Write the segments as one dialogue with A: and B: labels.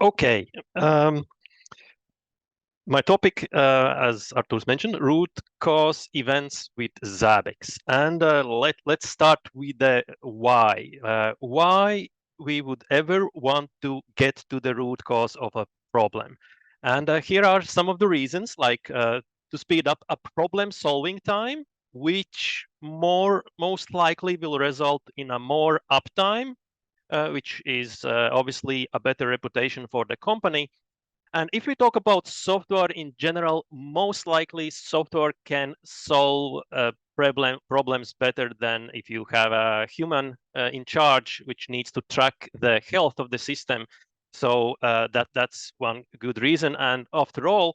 A: Okay. My topic, as Artur's mentioned, root cause events with Zabbix. And let's start with the why. Why we would ever want to get to the root cause of a problem. And here are some of the reasons, like to speed up a problem solving time, which most likely will result in a more uptime, which is obviously a better reputation for the company. And if we talk about software in general, most likely software can solve problems better than if you have a human in charge, which needs to track the health of the system. So that's one good reason. And after all,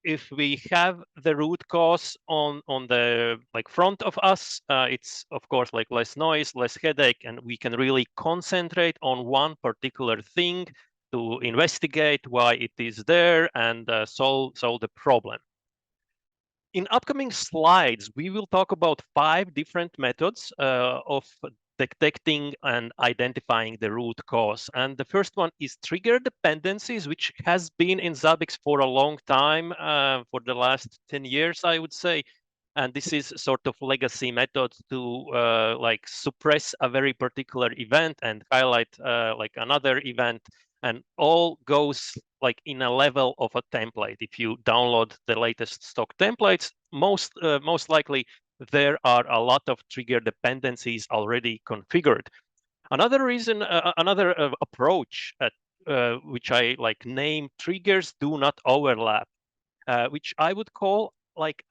A: if we have the root cause on the front of us, it's of course like less noise, less headache, and we can really concentrate on one particular thing to investigate why it is there and solve the problem. In upcoming slides, we will talk about 5 different methods of detecting and identifying the root cause. And the first one is trigger dependencies, which has been in Zabbix for a long time, for the last 10 years, I would say. And this is sort of legacy method to suppress a very particular event and highlight another event, and all goes like in a level of a template. If you download the latest stock templates, most likely there are a lot of trigger dependencies already configured. Another reason, another approach which I name triggers do not overlap, which I would call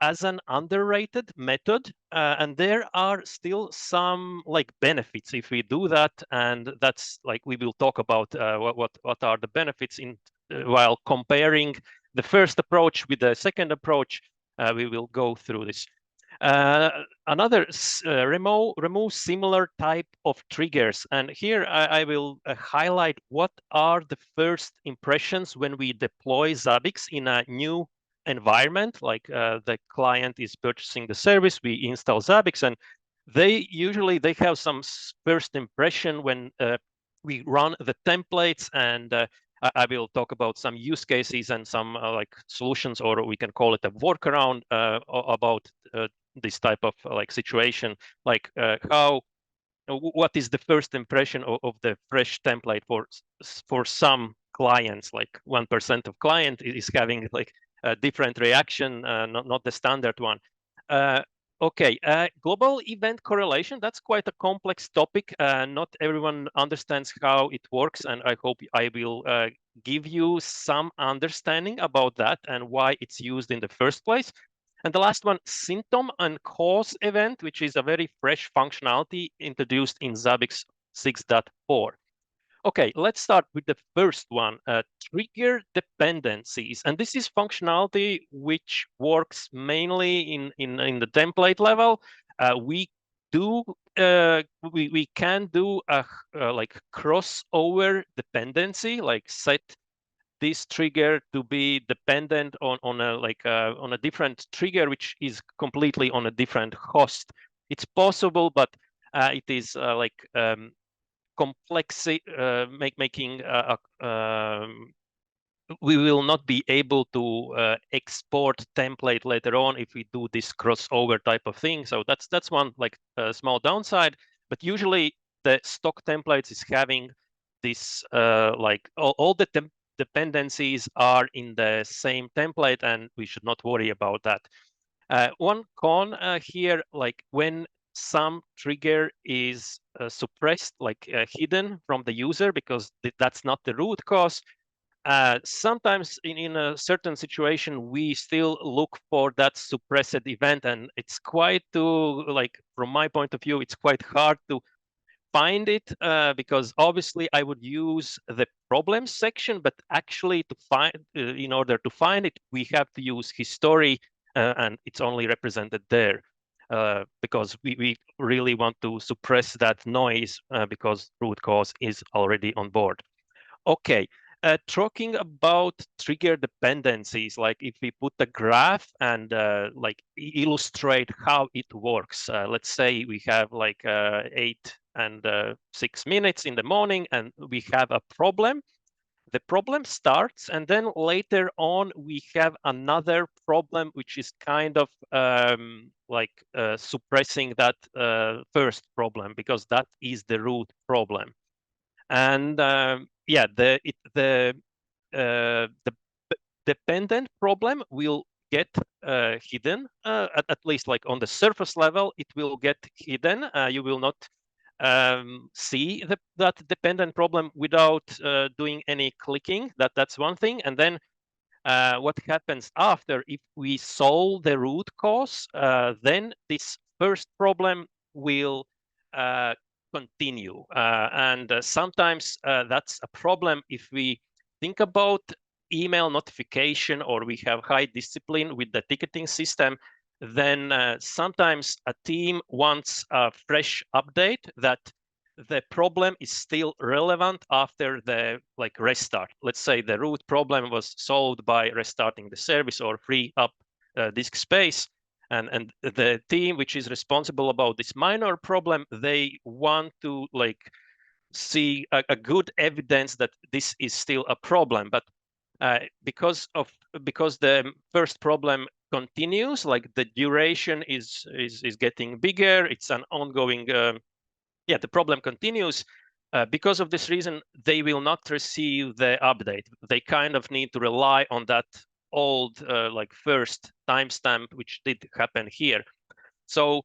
A: as an underrated method, and there are still some benefits if we do that, and that's we will talk about what are the benefits in while comparing the first approach with the second approach. We will go through this. Another remove similar type of triggers, and here I will highlight what are the first impressions when we deploy Zabbix in a new environment. Like the client is purchasing the service, we install Zabbix, and they have some first impression when we run the templates, and I will talk about some use cases and some solutions, or we can call it a workaround about this type of situation, how what is the first impression of the fresh template for some clients. Like 1% of client is having a different reaction, not the standard one. Okay, global event correlation, that's quite a complex topic. Not everyone understands how it works, and I hope I will give you some understanding about that and why it's used in the first place. And the last one, symptom and cause event, which is a very fresh functionality introduced in Zabbix 6.4. Okay, let's start with the first one, trigger dependencies. And this is functionality which works mainly in the template level. We can do a crossover dependency, like set this trigger to be dependent on a different trigger, which is completely on a different host. It's possible, but it is complex, making we will not be able to export template later on if we do this crossover type of thing. So that's one small downside. But usually the stock templates is having this all the dependencies are in the same template, and we should not worry about that. One con here, when some trigger is suppressed, hidden from the user, because that's not the root cause. Sometimes in a certain situation, we still look for that suppressed event, and it's quite from my point of view, it's quite hard to find it, because obviously I would use the problem section, but actually to find, in order to find it, we have to use history, and it's only represented there, because we really want to suppress that noise, because root cause is already on board. Okay, talking about trigger dependencies, like if we put a graph and illustrate how it works. Let's say we have 8 and 6 minutes in the morning, and we have a problem. the problem starts, and then later on we have another problem, which is kind of suppressing that first problem, because that is the root problem. And yeah, the dependent problem will get hidden, at least like on the surface level, it will get hidden. You will not see that dependent problem without doing any clicking. That's one thing. And then what happens after, if we solve the root cause, then this first problem will continue. And sometimes that's a problem if we think about email notification, or we have high discipline with the ticketing system. Then sometimes a team wants a fresh update that the problem is still relevant after the restart. Let's say the root problem was solved by restarting the service or free up disk space, and the team which is responsible about this minor problem, they want to see a good evidence that this is still a problem. But because the first problem continues, like the duration is getting bigger, it's an ongoing yeah, the problem continues. Because of this reason, they will not receive the update. They kind of need to rely on that old first timestamp, which did happen here. So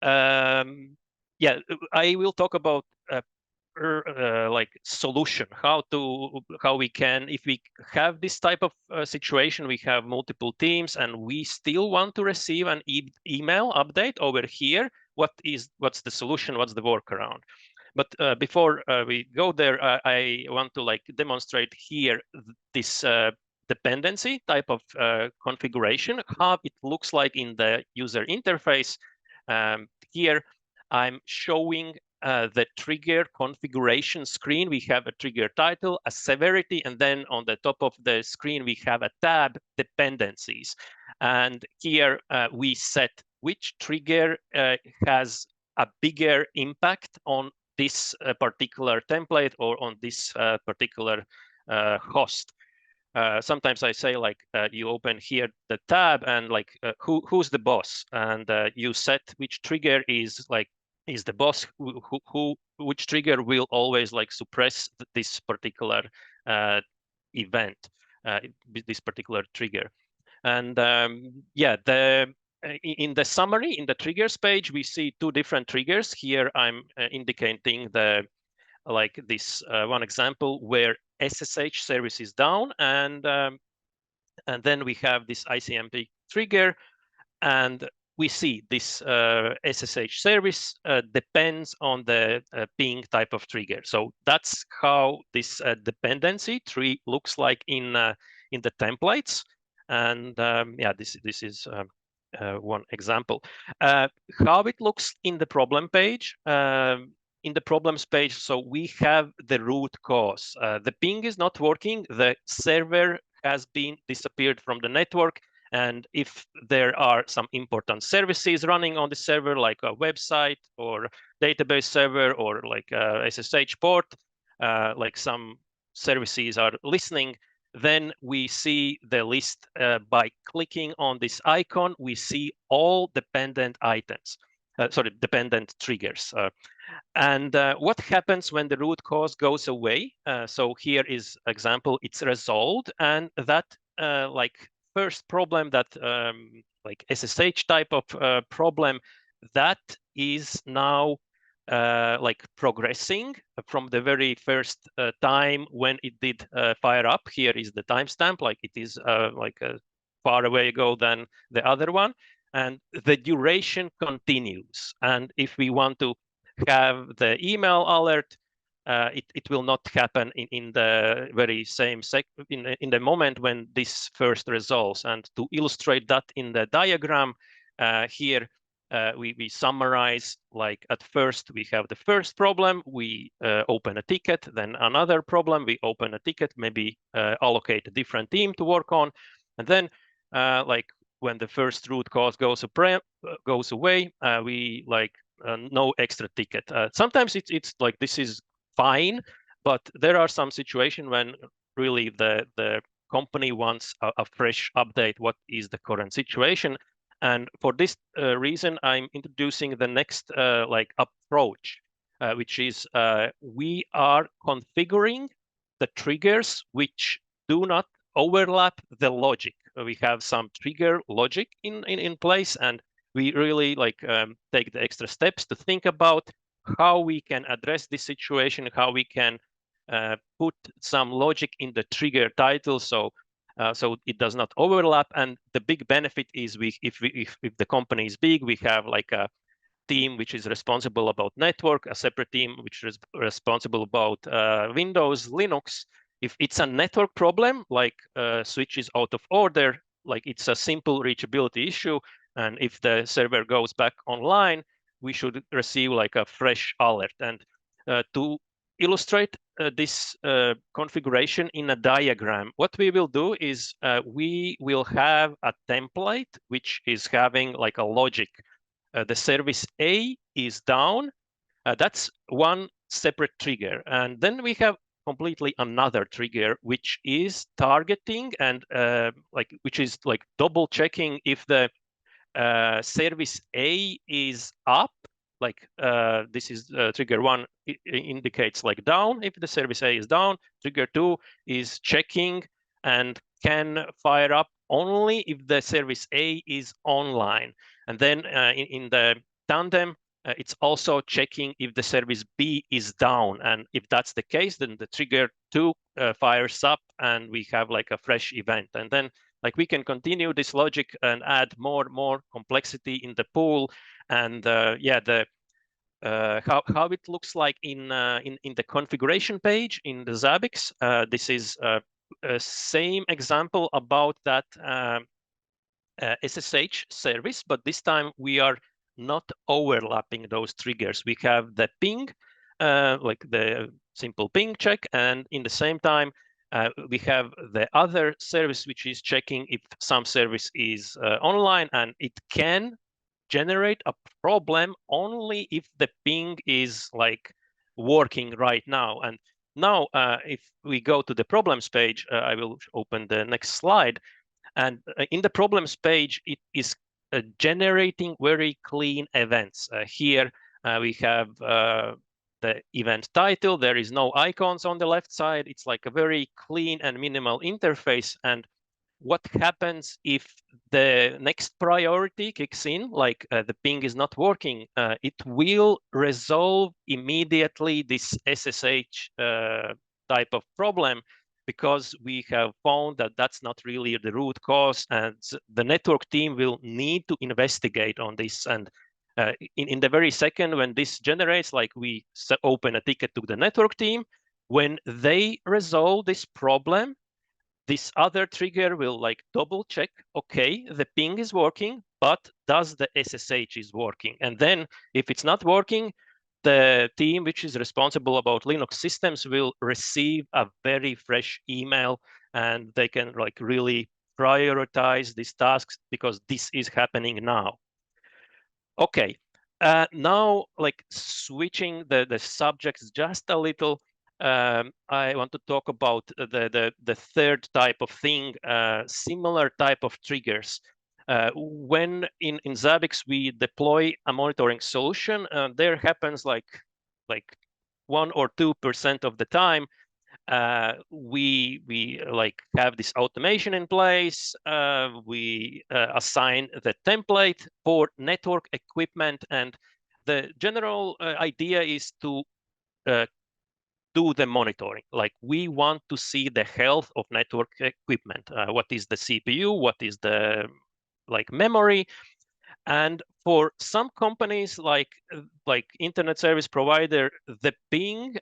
A: yeah, I will talk about solution, how we can, if we have this type of situation, we have multiple teams and we still want to receive an email update over here. What's the solution? What's the workaround? But before we go there, I want to demonstrate here this dependency type of configuration, how it looks like in the user interface. Here I'm showing the trigger configuration screen. We have a trigger title, a severity, and then on the top of the screen we have a tab, dependencies. And here we set which trigger has a bigger impact on this particular template or on this particular host. Sometimes I say you open here the tab and who's the boss, and you set which trigger is the boss, which trigger will always suppress this particular event, this particular trigger. And yeah, in the summary, in the triggers page, we see two different triggers. Here I'm indicating this one example where SSH service is down, and then we have this ICMP trigger, and we see this SSH service depends on the ping type of trigger. So that's how this dependency tree looks like in the templates. And yeah, this is one example. How it looks in the problem page. In the problems page, so we have the root cause. The ping is not working. The server has been disappeared from the network. And if there are some important services running on the server, like a website or database server or a SSH port, like some services are listening, then we see the list by clicking on this icon. We see all dependent items, dependent triggers. And what happens when the root cause goes away? So here is example, it's resolved, and that first problem, that SSH type of problem, that is now progressing from the very first time when it did fire up. Here is the timestamp, it is far away ago than the other one, and the duration continues. And if we want to have the email alert, it will not happen in the very same in the moment when this first resolves. And to illustrate that in the diagram, here we summarize, at first we have the first problem, we open a ticket, then another problem, we open a ticket, maybe allocate a different team to work on, and then when the first root cause goes away, we no extra ticket. Sometimes it's this is fine, but there are some situations when really the company wants a fresh update. What is the current situation? And for this reason, I'm introducing the next approach, which is we are configuring the triggers which do not overlap the logic. We have some trigger logic in place, and we really take the extra steps to think about how we can address this situation, how we can put some logic in the trigger title so it does not overlap. And the big benefit is if the company is big, we have like a team which is responsible about network, a separate team which is responsible about Windows, Linux. If it's a network problem, like switch is out of order, like it's a simple reachability issue, and if the server goes back online, we should receive like a fresh alert. And to illustrate this configuration in a diagram, what we will do is we will have a template which is having like a logic. The service A is down. That's one separate trigger. And then we have completely another trigger, which is targeting and which is like double checking if the service A is up. Like this is trigger 1 indicates like down. If the service A is down, trigger 2 is checking and can fire up only if the service A is online. And then in the tandem, it's also checking if the service B is down. And if that's the case, then the trigger 2 fires up and we have like a fresh event. And then like we can continue this logic and add more complexity in the pool. And how it looks like in the configuration page in the Zabbix. This is a same example about that SSH service, but this time we are not overlapping those triggers. We have the ping, like the simple ping check, and in the same time, we have the other service which is checking if some service is online, and it can generate a problem only if the ping is like working right now. And now, if we go to the problems page, I will open the next slide. And in the problems page, it is generating very clean events. Here we have the event title. There is no icons on the left side. It's like a very clean and minimal interface. And what happens if the next priority kicks in, like the ping is not working? It will resolve immediately this SSH type of problem, because we have found that that's not really the root cause, and the network team will need to investigate on this. And in the very second when this generates, like we open a ticket to the network team. When they resolve this problem, this other trigger will like double check, okay, the ping is working, but does the SSH is working? And then if it's not working, the team which is responsible about Linux systems will receive a very fresh email, and they can like really prioritize these tasks because this is happening now. Okay, now like switching the subjects just a little, I want to talk about the third type of thing, similar type of triggers. When in Zabbix we deploy a monitoring solution, there happens like 1 or 2% of the time we like have this automation in place. We assign the template for network equipment, and the general idea is to do the monitoring. Like we want to see the health of network equipment. What is the CPU? What is the memory? And for some companies, like internet service provider, the ping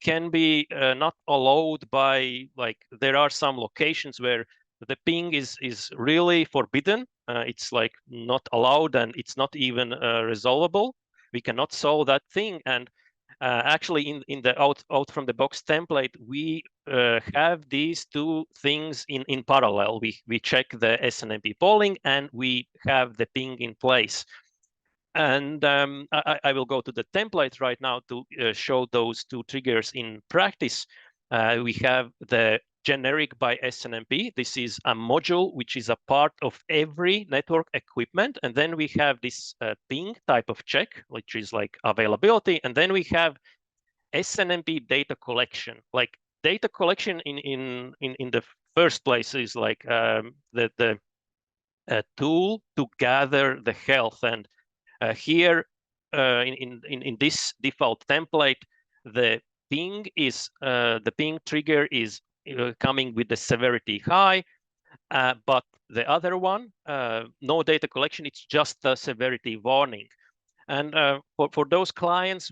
A: can be not allowed by, like there are some locations where the ping is really forbidden. It's like not allowed, and it's not even resolvable. We cannot solve that thing. And actually, in the out from the box template, we have these two things in parallel. We check the SNMP polling, and we have the ping in place. And I will go to the template right now to show those two triggers in practice. We have the generic by SNMP. This is a module which is a part of every network equipment. And then we have this ping type of check, which is like availability. And then we have SNMP data collection. Like data collection in the first place is like the tool to gather the health. And here in this default template, the ping trigger is coming with the severity high, but the other one, no data collection, it's just a severity warning. And for those clients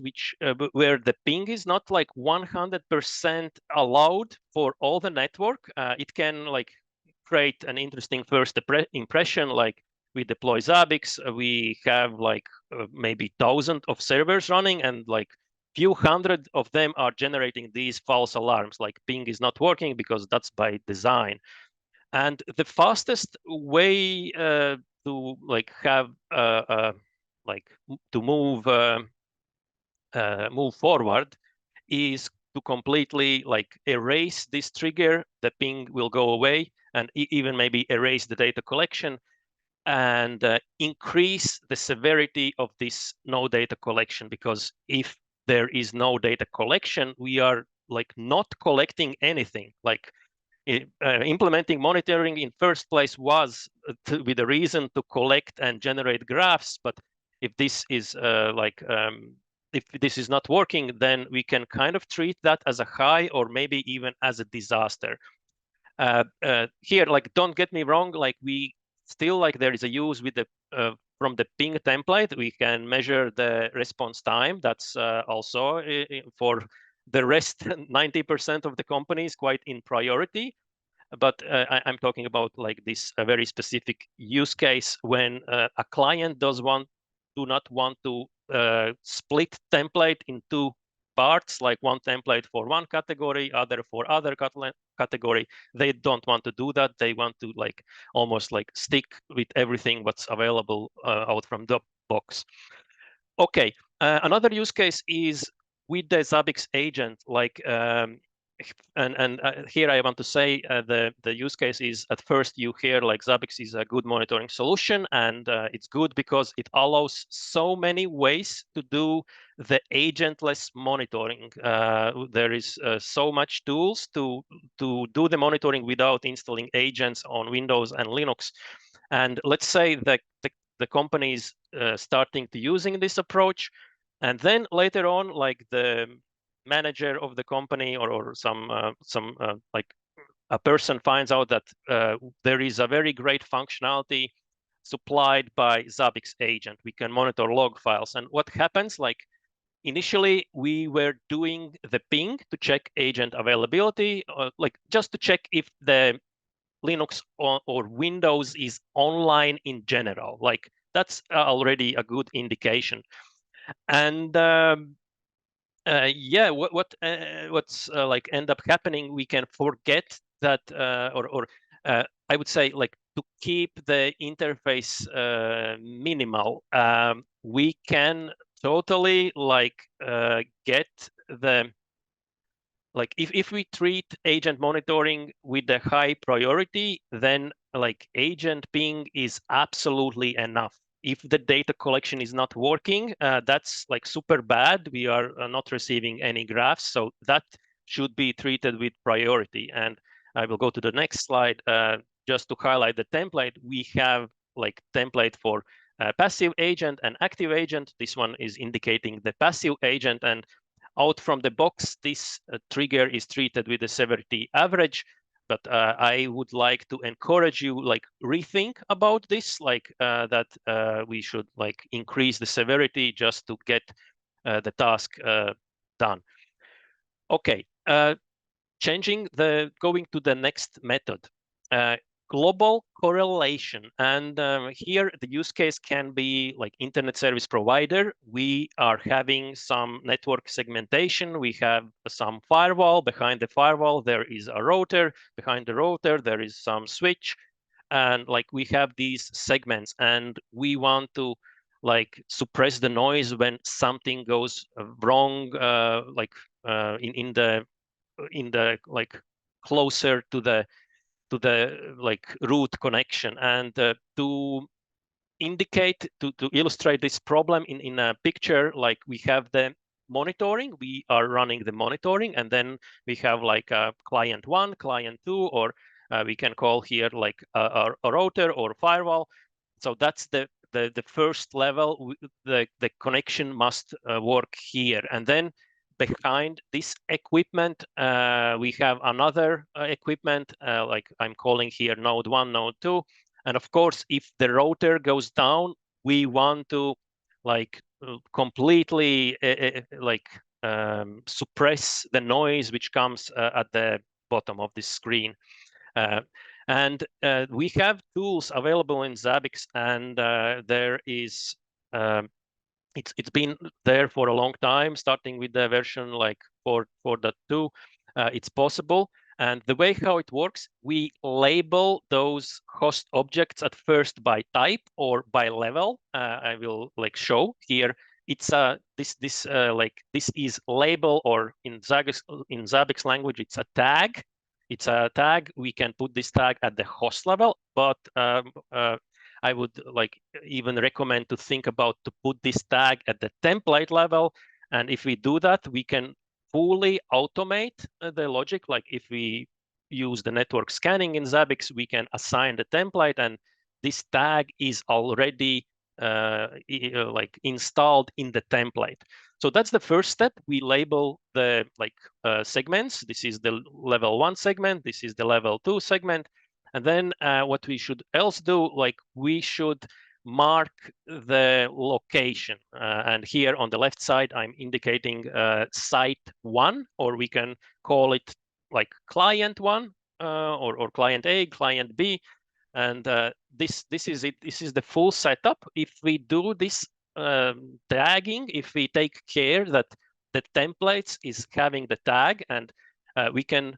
A: where the ping is not like 100% allowed for all the network, it can like create an interesting first impression. Like we deploy Zabbix, we have like maybe thousands of servers running, and like few hundred of them are generating these false alarms, like ping is not working, because that's by design. And the fastest way to like have like to move forward is to completely like erase this trigger. The ping will go away, and even maybe erase the data collection, and increase the severity of this no data collection. Because if there is no data collection, we are like not collecting anything. Like implementing monitoring in first place was with a reason to collect and generate graphs. But if this is if this is not working, then we can kind of treat that as a high, or maybe even as a disaster. Here, like, don't get me wrong, like we still, like, there is a use with the from the ping template, we can measure the response time. That's also for the rest 90% of the companies quite in priority. But I'm talking about like this a very specific use case when a client do not want to split template in two parts, like one template for one category, other for other category. They don't want to do that. They want to like almost like stick with everything what's available out from the box. Okay, another use case is with the Zabbix agent. Like here I want to say the use case is, at first you hear like Zabbix is a good monitoring solution, and it's good because it allows so many ways to do the agentless monitoring. There is so much tools to do the monitoring without installing agents on Windows and Linux. And let's say that the company is starting to using this approach, and then later on, like the manager of the company or some like a person finds out that there is a very great functionality supplied by Zabbix agent. We can monitor log files. And what happens, like initially we were doing the ping to check agent availability, like just to check if the Linux or Windows is online in general. Like that's already a good indication. And yeah, what's like end up happening, we can forget that, or I would say, like, to keep the interface minimal. We can totally like get the, like if we treat agent monitoring with a high priority, then like agent ping is absolutely enough. If the data collection is not working, that's like super bad. We are not receiving any graphs, so that should be treated with priority. And I will go to the next slide just to highlight the template. We have like template for passive agent and active agent. This one is indicating the passive agent, and out from the box, this trigger is treated with the severity average. But I would like to encourage you, like, rethink about this, like that we should like increase the severity just to get the task done. Okay, going to the next method. Global correlation. And here the use case can be like internet service provider. We are having some network segmentation. We have some firewall. Behind the firewall, there is a router. Behind the router, there is some switch. And like we have these segments, and we want to like suppress the noise when something goes wrong, like in the like closer to the like root connection. And to indicate, to illustrate this problem in a picture, like we have the monitoring, we are running the monitoring, and then we have like client 1, client 2, or we can call here like a router or firewall. So that's the first level. The connection must work here, and then behind this equipment we have another equipment, like I'm calling here node 1, node 2. And of course, if the router goes down, we want to like completely suppress the noise which comes at the bottom of the screen. And we have tools available in Zabbix, and there is it's been there for a long time, starting with the version like 4.2. It's possible. And the way how it works, we label those host objects at first by type or by level. I will like show here. It's this is label, or in Zabbix language, it's a tag. It's a tag. We can put this tag at the host level, but I would like even recommend to think about to put this tag at the template level. And if we do that, we can fully automate the logic. Like if we use the network scanning in Zabbix, we can assign the template, and this tag is already like installed in the template. So that's the first step. We label the segments. This is the level 1 segment. This is the level 2 segment. And then what we should else do, like we should mark the location. And here on the left side, I'm indicating site 1, or we can call it like client 1 or client A, client B. And this is it. This is the full setup. If we do this tagging, if we take care that the templates is having the tag, and we can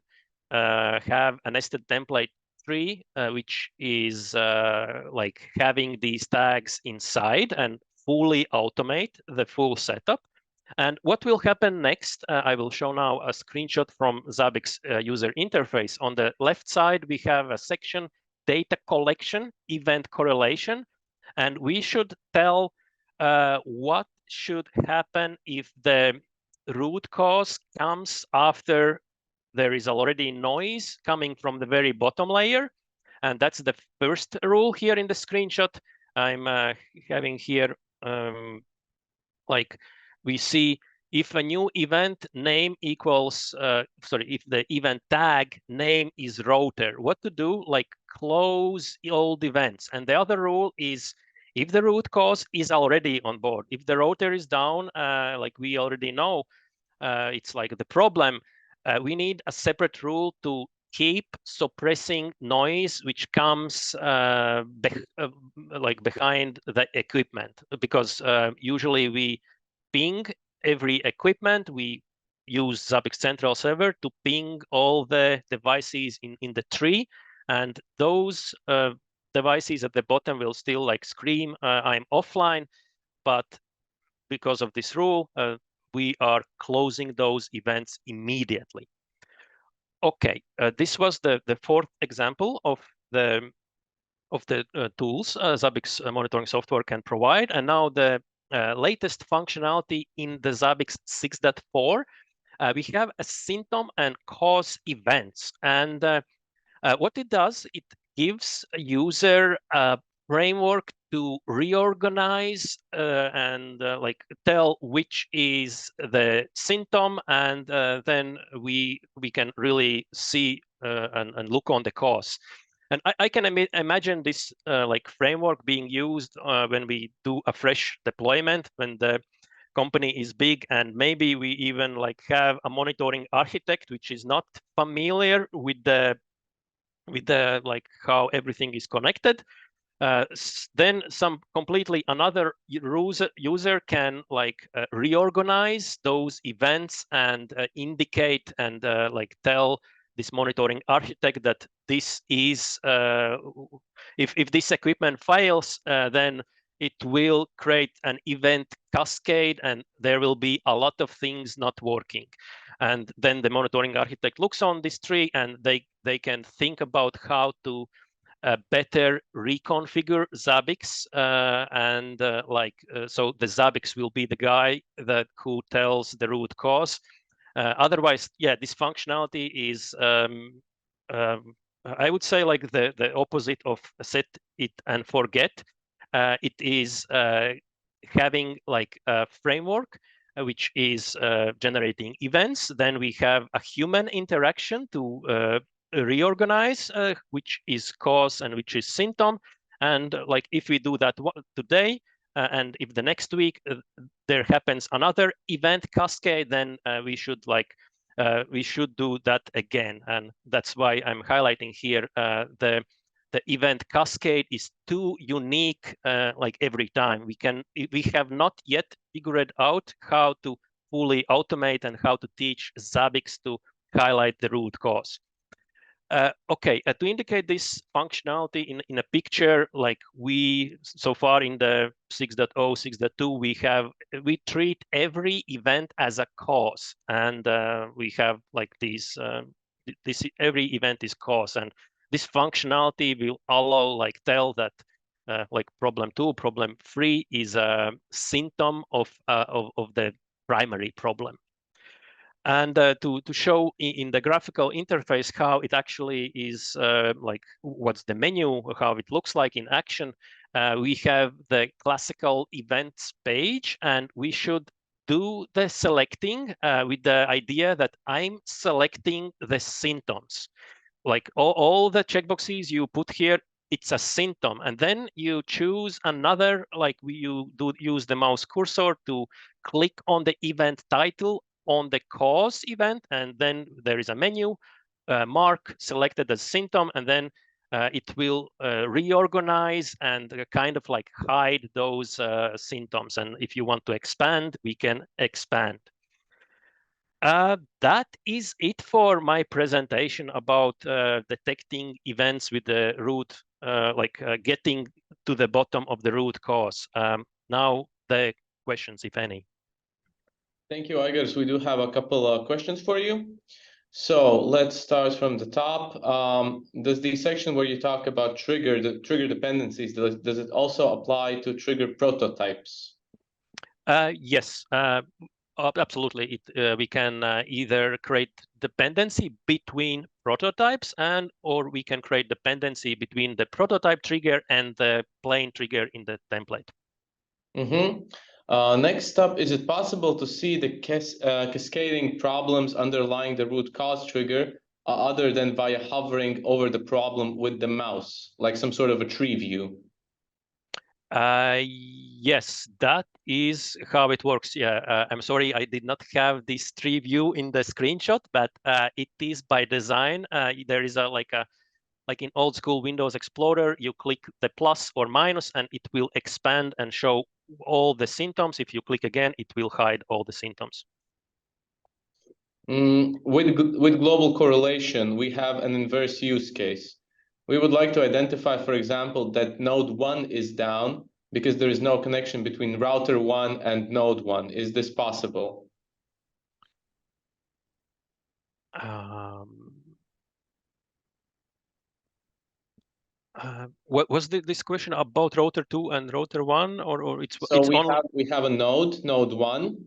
A: have a nested template tree, which is like having these tags inside and fully automate the full setup. And what will happen next? I will show now a screenshot from Zabbix user interface. On the left side, we have a section data collection, event correlation, and we should tell what should happen if the root cause comes after there is already noise coming from the very bottom layer. And that's the first rule here in the screenshot. I'm having here, like we see if a new event name equals, if the event tag name is router, what to do? Like close old events. And the other rule is if the root cause is already on board, if the router is down, like we already know, it's like the problem. We need a separate rule to keep suppressing noise which comes like behind the equipment, because usually we ping every equipment. We use Zabbix Central Server to ping all the devices in the tree, and those devices at the bottom will still like scream, I'm offline, but because of this rule, we are closing those events immediately. Okay, this was the fourth example of the tools Zabbix monitoring software can provide. And now the latest functionality in the Zabbix 6.4, we have a symptom and cause events. And what it does, it gives a user a framework to reorganize and like tell which is the symptom, and then we can really see and look on the cause. And I can imagine this like framework being used when we do a fresh deployment, when the company is big, and maybe we even like have a monitoring architect which is not familiar with the like how everything is connected. Then some completely another user can like reorganize those events and indicate and like tell this monitoring architect that this is if this equipment fails, then it will create an event cascade, and there will be a lot of things not working. And then the monitoring architect looks on this tree, and they can think about how to better reconfigure Zabbix, so the Zabbix will be the guy who tells the root cause. Otherwise, yeah, this functionality is I would say like the opposite of set it and forget. It is having like a framework which is generating events. Then we have a human interaction to reorganize which is cause and which is symptom. And like if we do that today, and if the next week there happens another event cascade, then we should do that again. And that's why I'm highlighting here the event cascade is too unique like every time. We have not yet figured out how to fully automate and how to teach Zabbix to highlight the root cause. Okay, to indicate this functionality in a picture, like we so far in the 6.0, 6.2, we treat every event as a cause, and we have like these every event is cause, and this functionality will allow like tell that like problem 2, problem 3 is a symptom of the primary problem. And to show in the graphical interface how it actually is, like what's the menu, how it looks like in action, we have the classical events page, and we should do the selecting with the idea that I'm selecting the symptoms. Like all the checkboxes you put here, it's a symptom. And then you choose another, like you do use the mouse cursor to click on the event title on the cause event, and then there is a menu, mark selected as symptom, and then it will reorganize and kind of like hide those symptoms. And if you want to expand, we can expand. That is it for my presentation about detecting events with the root, getting to the bottom of the root cause. Now the questions, if any.
B: Thank you, Igor. So we do have a couple of questions for you. So let's start from the top. Does the section where you talk about trigger dependencies, does it also apply to trigger prototypes?
A: Yes, absolutely. We can either create dependency between prototypes or we can create dependency between the prototype trigger and the plain trigger in the template.
B: Mm-hmm. Next up, is it possible to see the cascading problems underlying the root cause trigger other than via hovering over the problem with the mouse, like some sort of a tree view?
A: Yes, that is how it works. Yeah, I'm sorry, I did not have this tree view in the screenshot, but it is by design. There is like in old school Windows Explorer, you click the plus or minus and it will expand and show all the symptoms. If you click again, it will hide all the symptoms.
B: With global correlation, we have an inverse use case. We would like to identify, for example, that node 1 is down because there is no connection between router 1 and node 1. Is this possible?
A: What was this question about router 2 and router 1, or it's
B: we have a node 1,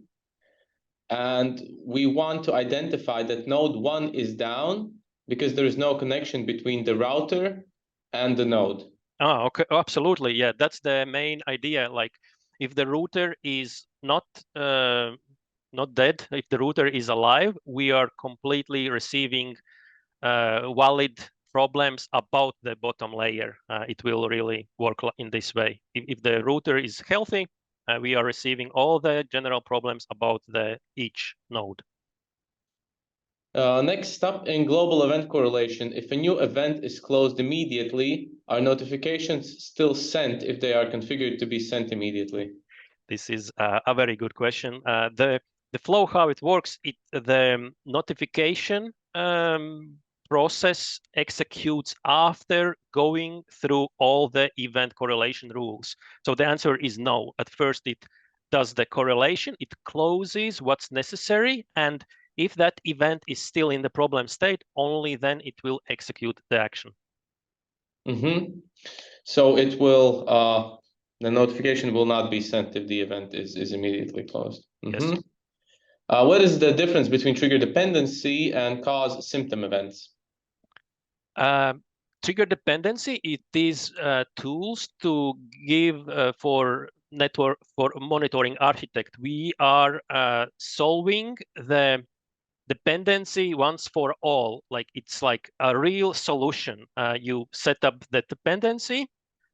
B: and we want to identify that node 1 is down because there is no connection between the router and the node.
A: Ah, okay, absolutely, yeah, that's the main idea. Like if the router is not dead, if the router is alive, we are completely receiving valid problems about the bottom layer. It will really work in this way. If the router is healthy, we are receiving all the general problems about each node.
B: Next up, in global event correlation, if a new event is closed immediately, are notifications still sent if they are configured to be sent immediately?
A: This is a very good question. The flow, how it works, the notification process executes after going through all the event correlation rules? So the answer is no. At first, it does the correlation, it closes what's necessary, and if that event is still in the problem state, only then it will execute the action.
B: So it will, the notification will not be sent if the event is immediately closed.
A: Yes.
B: What is the difference between trigger dependency and cause symptom events?
A: Trigger dependency, it is tools to give for network for monitoring architect. We are solving the dependency once for all. Like it's like a real solution. You set up the dependency,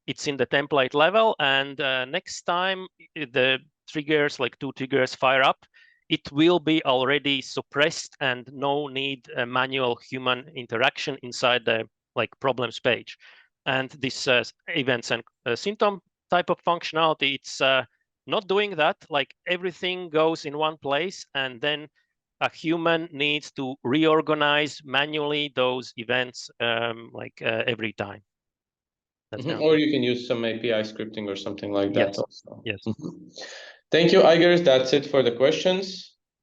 A: it's in the template level, and next time the triggers, like 2 triggers, fire up, it will be already suppressed and no need manual human interaction inside the problems page. And this events and symptom type of functionality, it's not doing that. Like everything goes in one place, and then a human needs to reorganize manually those events every time.
B: Or you can use some API scripting or something like that
A: yes.
B: also.
A: Yes.
B: Thank you, Igor. That's it for the questions.